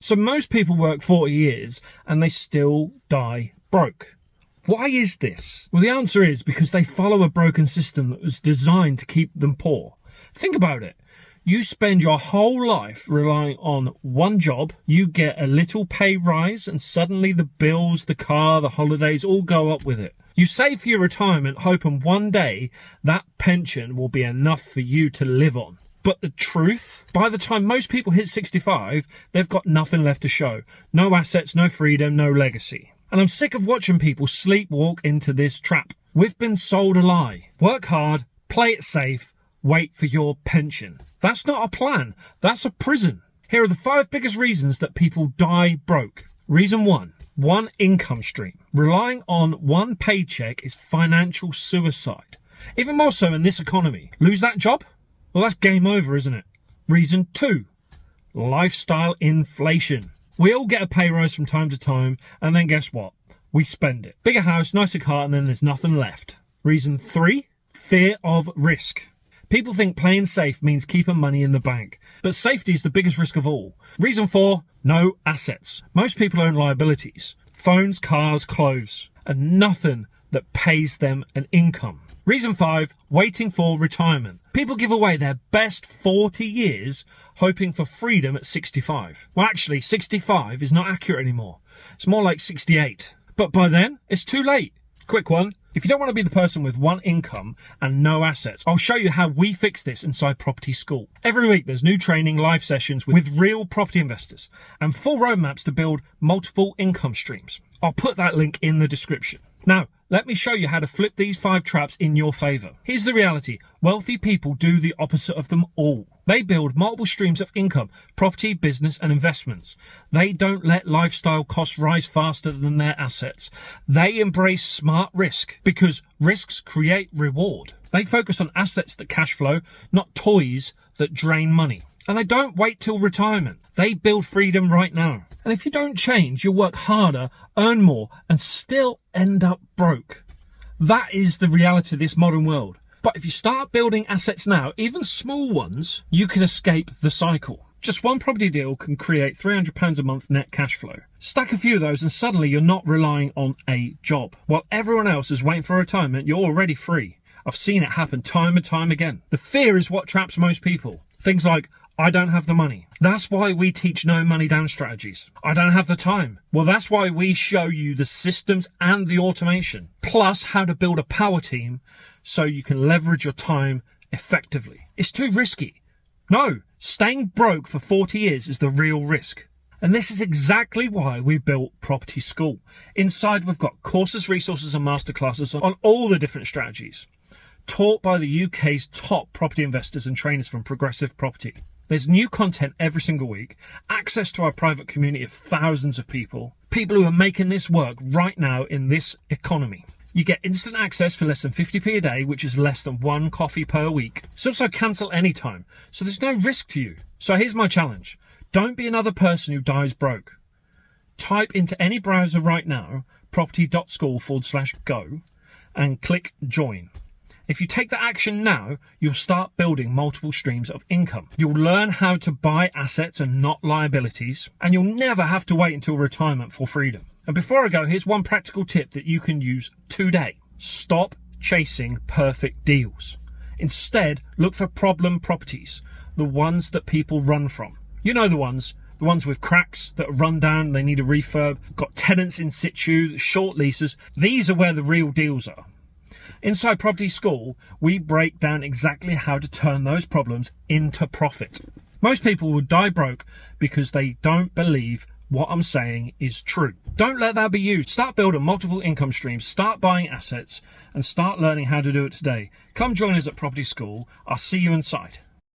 So most people work 40 years and they still die broke. Why is this? Well, the answer is because they follow a broken system that was designed to keep them poor. Think about it. You spend your whole life relying on one job, you get a little pay rise, and suddenly the bills, the car, the holidays all go up with it. You save for your retirement, hoping one day that pension will be enough for you to live on. But the truth, by the time most people hit 65, they've got nothing left to show. No assets, no freedom, no legacy. And I'm sick of watching people sleepwalk into this trap. We've been sold a lie. Work hard, play it safe, wait for your pension. That's not a plan. That's a prison. Here are the 5 biggest reasons that people die broke. Reason 1. One income stream. Relying on one paycheck is financial suicide. Even more so in this economy. Lose that job? Well, that's game over, isn't it? Reason 2. Lifestyle inflation. We all get a pay rise from time to time, and then guess what? We spend it. Bigger house, nicer car, and then there's nothing left. Reason 3. Fear of risk. People think playing safe means keeping money in the bank, but safety is the biggest risk of all. Reason 4, no assets. Most people own liabilities, phones, cars, clothes, and nothing that pays them an income. Reason 5, waiting for retirement. People give away their best 40 years hoping for freedom at 65. Well, actually, 65 is not accurate anymore. It's more like 68. But by then, it's too late. Quick one. If you don't want to be the person with one income and no assets, I'll show you how we fix this inside Property.School. Every week there's new training, live sessions with real property investors and full roadmaps to build multiple income streams. I'll put that link in the description. Now, let me show you how to flip these 5 traps in your favour. Here's the reality. Wealthy people do the opposite of them all. They build multiple streams of income, property, business and investments. They don't let lifestyle costs rise faster than their assets. They embrace smart risk because risks create reward. They focus on assets that cash flow, not toys that drain money. And they don't wait till retirement. They build freedom right now. And if you don't change, you'll work harder, earn more, and still end up broke. That is the reality of this modern world. But if you start building assets now, even small ones, you can escape the cycle. Just one property deal can create £300 a month net cash flow. Stack a few of those and suddenly you're not relying on a job. While everyone else is waiting for retirement, you're already free. I've seen it happen time and time again. The fear is what traps most people. Things like, I don't have the money. That's why we teach no money down strategies. I don't have the time. Well, that's why we show you the systems and the automation, plus how to build a power team so you can leverage your time effectively. It's too risky. No, staying broke for 40 years is the real risk. And this is exactly why we built Property.School. Inside, we've got courses, resources and masterclasses on all the different strategies, taught by the UK's top property investors and trainers from Progressive Property. There's new content every single week, access to our private community of thousands of people who are making this work right now in this economy. You get instant access for less than 50p a day, which is less than 1 coffee per week. It's also cancel anytime, so there's no risk to you. So here's my challenge. Don't be another person who dies broke. Type into any browser right now, property.school/go, and click join. If you take that action now, you'll start building multiple streams of income. You'll learn how to buy assets and not liabilities, and you'll never have to wait until retirement for freedom. And before I go, here's one practical tip that you can use today. Stop chasing perfect deals. Instead, look for problem properties, the ones that people run from. You know the ones with cracks that are run down, they need a refurb, got tenants in situ, short leases. These are where the real deals are. Inside Property.School, we break down exactly how to turn those problems into profit. Most people will die broke because they don't believe what I'm saying is true. Don't let that be you. Start building multiple income streams, start buying assets, and start learning how to do it today. Come join us at Property.School. I'll see you inside.